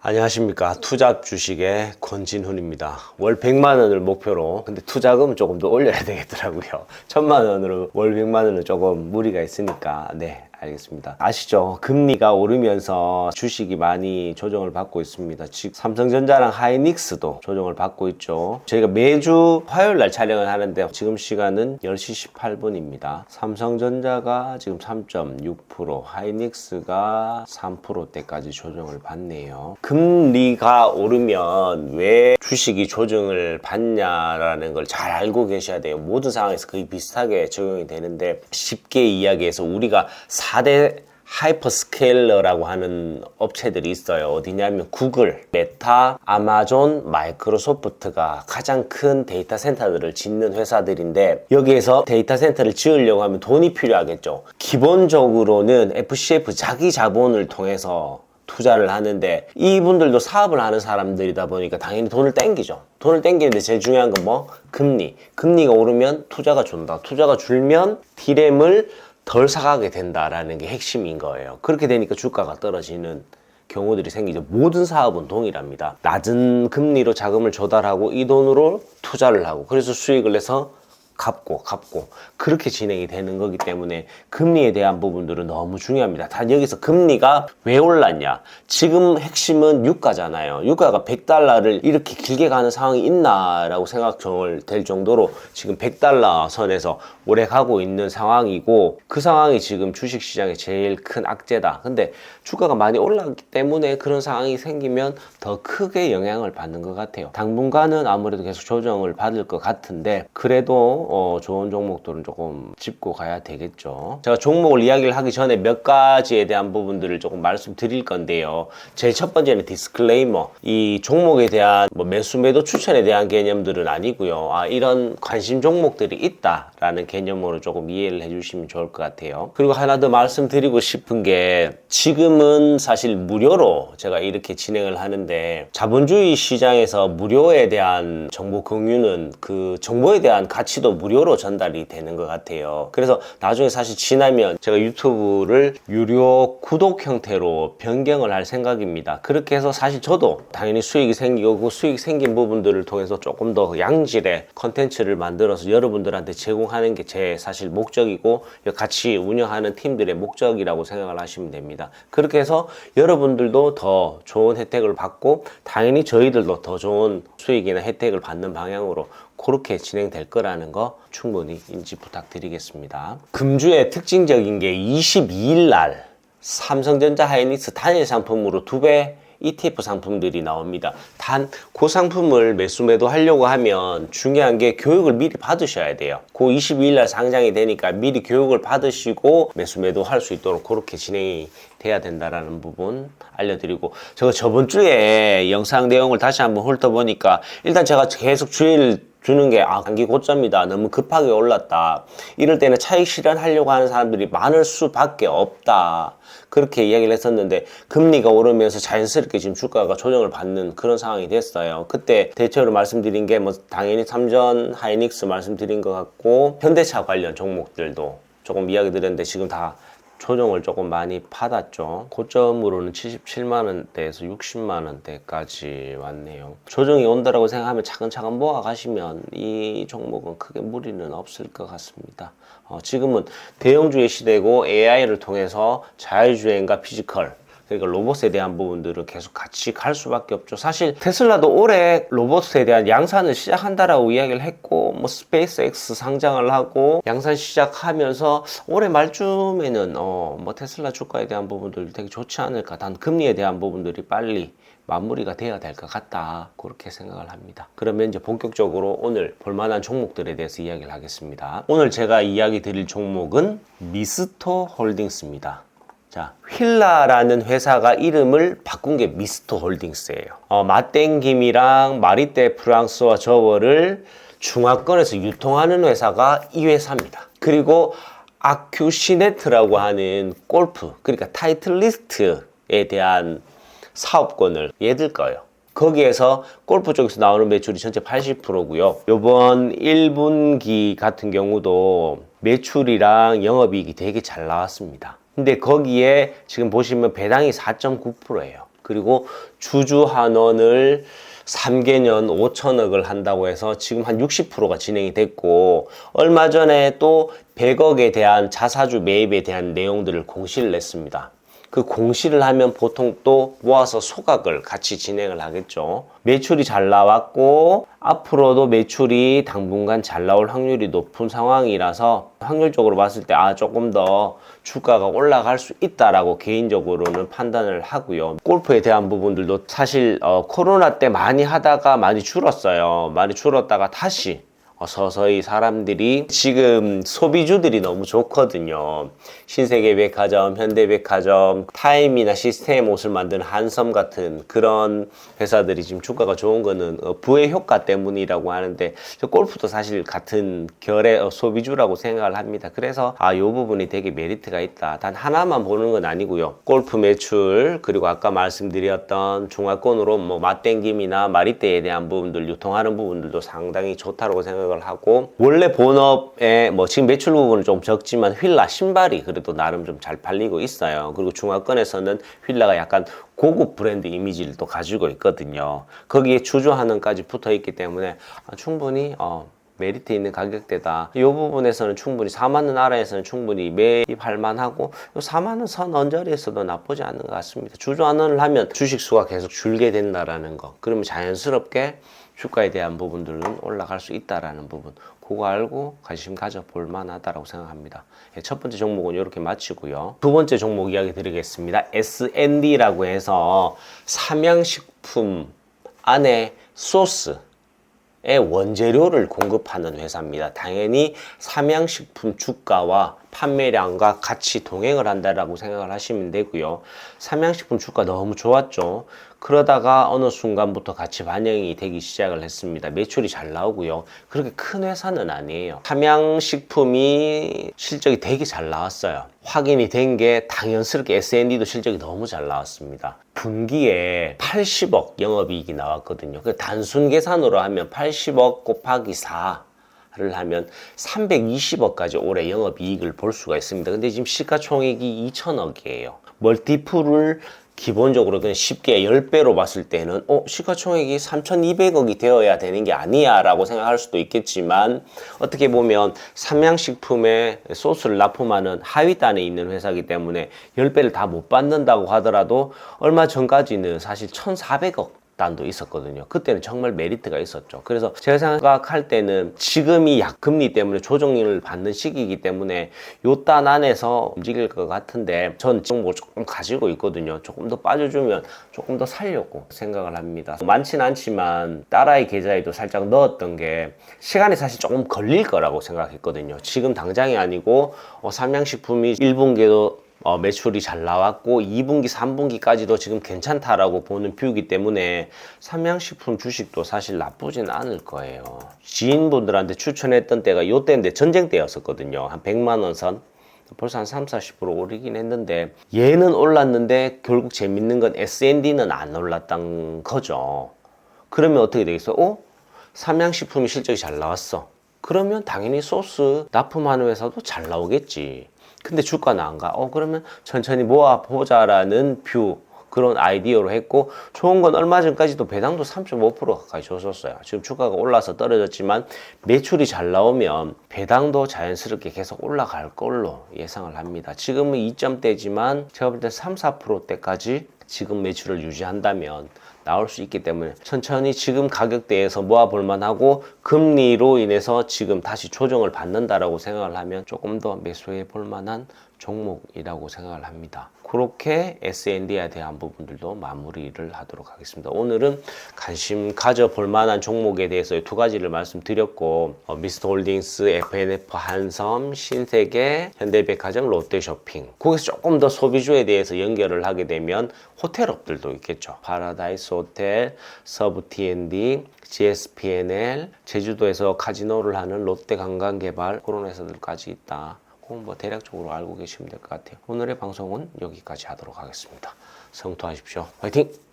안녕하십니까. 투잡 주식의 권진훈입니다. 월 100만 원을 목표로, 근데 투자금 조금 더 올려야 되겠더라고요. 1000만 원으로 월 100만 원은 조금 무리가 있으니까, 네, 알겠습니다. 아시죠? 금리가 오르면서 주식이 많이 조정을 받고 있습니다. 지금 삼성전자랑 하이닉스도 조정을 받고 있죠. 저희가 매주 화요일 날 촬영을 하는데 지금 시간은 10시 18분입니다. 삼성전자가 지금 3.6%, 하이닉스가 3%대까지 조정을 받네요. 금리가 오르면 왜 주식이 조정을 받냐라는 걸 잘 알고 계셔야 돼요. 모든 상황에서 거의 비슷하게 적용이 되는데, 쉽게 이야기해서 우리가 4대 하이퍼스케일러라고 하는 업체들이 있어요. 어디냐면 구글, 메타, 아마존, 마이크로소프트가 가장 큰 데이터 센터들을 짓는 회사들인데, 여기에서 데이터 센터를 지으려고 하면 돈이 필요하겠죠. 기본적으로는 FCF 자기 자본을 통해서 투자를 하는데, 이분들도 사업을 하는 사람들이다 보니까 당연히 돈을 땡기죠. 돈을 땡기는데 제일 중요한 건 뭐? 금리. 금리가 오르면 투자가 준다. 투자가 줄면 디램을 덜 사가게 된다라는 게 핵심인 거예요. 그렇게 되니까 주가가 떨어지는 경우들이 생기죠. 모든 사업은 동일합니다. 낮은 금리로 자금을 조달하고 이 돈으로 투자를 하고, 그래서 수익을 내서 갚고 그렇게 진행이 되는 거기 때문에 금리에 대한 부분들은 너무 중요합니다. 단 여기서 금리가 왜 올랐냐? 지금 핵심은 유가잖아요. 유가가 100달러를 이렇게 길게 가는 상황이 있나라고 생각될 정도로 지금 100달러 선에서 오래 가고 있는 상황이고, 그 상황이 지금 주식시장의 제일 큰 악재다. 근데 주가가 많이 올랐기 때문에 그런 상황이 생기면 더 크게 영향을 받는 것 같아요. 당분간은 아무래도 계속 조정을 받을 것 같은데, 그래도 좋은 종목들은 조금 짚고 가야 되겠죠. 제가 종목을 이야기를 하기 전에 몇 가지에 대한 부분들을 조금 말씀드릴 건데요. 제일 첫 번째는 디스클레이머. 이 종목에 대한 매수 매도 추천에 대한 개념들은 아니고요. 이런 관심 종목들이 있다라는 개념으로 조금 이해를 해주시면 좋을 것 같아요. 그리고 하나 더 말씀드리고 싶은 게, 지금은 사실 무료로 제가 이렇게 진행을 하는데, 자본주의 시장에서 무료에 대한 정보 공유는 그 정보에 대한 가치도 무료로 전달이 되는 것 같아요. 그래서 나중에 사실 지나면 제가 유튜브를 유료 구독 형태로 변경을 할 생각입니다. 그렇게 해서 사실 저도 당연히 수익이 생기고, 그 수익 생긴 부분들을 통해서 조금 더 양질의 컨텐츠를 만들어서 여러분들한테 제공하는 게 제 사실 목적이고, 같이 운영하는 팀들의 목적이라고 생각을 하시면 됩니다. 그렇게 해서 여러분들도 더 좋은 혜택을 받고, 당연히 저희들도 더 좋은 수익이나 혜택을 받는 방향으로 그렇게 진행될 거라는 거 충분히 인지 부탁드리겠습니다. 금주의 특징적인 게 22일 날 삼성전자 하이닉스 단일 상품으로 2배 ETF 상품들이 나옵니다. 단 그 상품을 매수 매도 하려고 하면 중요한 게 교육을 미리 받으셔야 돼요. 그 22일 날 상장이 되니까 미리 교육을 받으시고 매수 매도 할 수 있도록 그렇게 진행이 돼야 된다라는 부분 알려드리고, 제가 저번 주에 영상 내용을 다시 한번 훑어보니까, 일단 제가 계속 주의를 주는 게, 단기 고점이다, 너무 급하게 올랐다, 이럴 때는 차익 실현하려고 하는 사람들이 많을 수밖에 없다, 그렇게 이야기를 했었는데, 금리가 오르면서 자연스럽게 지금 주가가 조정을 받는 그런 상황이 됐어요. 그때 대체로 말씀드린 게 당연히 삼전, 하이닉스 말씀드린 것 같고, 현대차 관련 종목들도 조금 이야기 드렸는데 지금 다 조정을 조금 많이 받았죠. 고점으로는 77만원대에서 60만원대까지 왔네요. 조정이 온다라고 생각하면 차근차근 모아가시면 이 종목은 크게 무리는 없을 것 같습니다. 지금은 대형주의 시대고, AI를 통해서 자율주행과 피지컬, 그러니까 로봇에 대한 부분들은 계속 같이 갈 수밖에 없죠. 사실 테슬라도 올해 로봇에 대한 양산을 시작한다라고 이야기를 했고, 스페이스X 상장을 하고 양산 시작하면서 올해 말쯤에는 테슬라 주가에 대한 부분들 되게 좋지 않을까. 단 금리에 대한 부분들이 빨리 마무리가 돼야 될 것 같다, 그렇게 생각을 합니다. 그러면 이제 본격적으로 오늘 볼만한 종목들에 대해서 이야기를 하겠습니다. 오늘 제가 이야기 드릴 종목은 미스토 홀딩스입니다. 자, 휠라라는 회사가 이름을 바꾼 게 미스토 홀딩스예요. 맛땡김이랑 마리떼 프랑스와 저워를 중화권에서 유통하는 회사가 이 회사입니다. 그리고 아큐시네트라고 하는 골프, 그러니까 타이틀리스트에 대한 사업권을 얘들 거예요. 거기에서 골프 쪽에서 나오는 매출이 전체 80%고요. 이번 1분기 같은 경우도 매출이랑 영업이익이 되게 잘 나왔습니다. 근데 거기에 지금 보시면 배당이 4.9%예요. 그리고 주주환원을 3개년 5천억을 한다고 해서 지금 한 60%가 진행이 됐고, 얼마 전에 또 100억에 대한 자사주 매입에 대한 내용들을 공시를 냈습니다. 그 공시를 하면 보통 또 모아서 소각을 같이 진행을 하겠죠. 매출이 잘 나왔고 앞으로도 매출이 당분간 잘 나올 확률이 높은 상황이라서 확률적으로 봤을 때 조금 더 주가가 올라갈 수 있다라고 개인적으로는 판단을 하고요. 골프에 대한 부분들도 사실 코로나 때 많이 하다가 많이 줄었어요. 많이 줄었다가 다시 서서히 사람들이 지금 소비주들이 너무 좋거든요. 신세계백화점, 현대백화점, 타임이나 시스템 옷을 만드는 한섬 같은 그런 회사들이 지금 주가가 좋은 거는 부의 효과 때문이라고 하는데, 골프도 사실 같은 결의 소비주라고 생각을 합니다. 그래서 이 부분이 되게 메리트가 있다. 단 하나만 보는 건 아니고요. 골프 매출, 그리고 아까 말씀드렸던 중화권으로 뭐 맛땡김이나 마리떼에 대한 부분들, 유통하는 부분들도 상당히 좋다고 생각을 하고, 원래 본업에 뭐 지금 매출 부분은 좀 적지만 휠라 신발이 그래도 나름 좀 잘 팔리고 있어요. 그리고 중화권에서는 휠라가 약간 고급 브랜드 이미지를 또 가지고 있거든요. 거기에 주주환원까지 붙어 있기 때문에 충분히 메리트 있는 가격대다. 이 부분에서는 충분히 4만 원 아래에서는 충분히 매입할 만하고, 4만 원 선 언저리에서도 나쁘지 않은 것 같습니다. 주주환원을 하면 주식 수가 계속 줄게 된다라는 거. 그러면 자연스럽게 주가에 대한 부분들은 올라갈 수 있다라는 부분, 그거 알고 관심 가져볼 만하다라고 생각합니다. 첫 번째 종목은 이렇게 마치고요. 두 번째 종목 이야기 드리겠습니다. S&D라고 해서 삼양식품 안에 소스의 원재료를 공급하는 회사입니다. 당연히 삼양식품 주가와 판매량과 같이 동행을 한다라고 생각을 하시면 되고요. 삼양식품 주가 너무 좋았죠. 그러다가 어느 순간부터 같이 반영이 되기 시작을 했습니다. 매출이 잘 나오고요. 그렇게 큰 회사는 아니에요. 삼양식품이 실적이 되게 잘 나왔어요. 확인이 된 게 당연스럽게 S&D도 실적이 너무 잘 나왔습니다. 분기에 80억 영업이익이 나왔거든요. 그 단순 계산으로 하면 80억 곱하기 4를 하면 320억까지 올해 영업이익을 볼 수가 있습니다. 근데 지금 시가총액이 2천억이에요. 멀티플을 기본적으로 그냥 쉽게 10배로 봤을 때는 시가총액이 3,200억이 되어야 되는 게 아니야 라고 생각할 수도 있겠지만, 어떻게 보면 삼양식품에 소스를 납품하는 하위단에 있는 회사이기 때문에 10배를 다 못 받는다고 하더라도 얼마 전까지는 사실 1,400억 단도 있었거든요. 그때는 정말 메리트가 있었죠. 그래서 제가 생각할 때는 지금이 약금리 때문에 조정을 받는 시기이기 때문에 요 단 안에서 움직일 것 같은데, 전 지금 뭐 조금 가지고 있거든요. 조금 더 빠져주면 조금 더 살려고 생각을 합니다. 많진 않지만 딸아이 계좌에도 살짝 넣었던 게 시간이 사실 조금 걸릴 거라고 생각했거든요. 지금 당장이 아니고 삼양식품이 1분기에도 매출이 잘 나왔고 2분기, 3분기까지도 지금 괜찮다라고 보는 뷰이기 때문에 삼양식품 주식도 사실 나쁘진 않을 거예요. 지인분들한테 추천했던 때가 요때인데 전쟁 때였었거든요. 한 100만 원 선. 벌써 한 30, 40% 오르긴 했는데, 얘는 올랐는데 결국 재밌는 건 S&D는 안 올랐던 거죠. 그러면 어떻게 되겠어? 삼양식품이 실적이 잘 나왔어. 그러면 당연히 소스 납품하는 회사도 잘 나오겠지. 근데 주가는 안 가. 그러면 천천히 모아보자라는 뷰, 그런 아이디어로 했고, 좋은 건 얼마 전까지도 배당도 3.5% 가까이 줬었어요. 지금 주가가 올라서 떨어졌지만 매출이 잘 나오면 배당도 자연스럽게 계속 올라갈 걸로 예상을 합니다. 지금은 2점대지만 제가 볼 때 3, 4%대까지 지금 매출을 유지한다면 나올 수 있기 때문에 천천히 지금 가격대에서 모아볼 만하고, 금리로 인해서 지금 다시 조정을 받는다라고 생각을 하면 조금 더 매수해 볼 만한 종목이라고 생각을 합니다. 그렇게 S&D에 대한 부분들도 마무리를 하도록 하겠습니다. 오늘은 관심 가져볼 만한 종목에 대해서 두 가지를 말씀드렸고, 미스터홀딩스, FNF 한섬, 신세계, 현대백화점, 롯데쇼핑, 거기서 조금 더 소비주에 대해서 연결을 하게 되면 호텔업들도 있겠죠. 파라다이스 호텔, 서브 T&D, GSPNL, 제주도에서 카지노를 하는 롯데관광개발, 그런 회사들까지 있다. 그건 뭐 대략적으로 알고 계시면 될 것 같아요. 오늘의 방송은 여기까지 하도록 하겠습니다. 성투하십시오. 화이팅!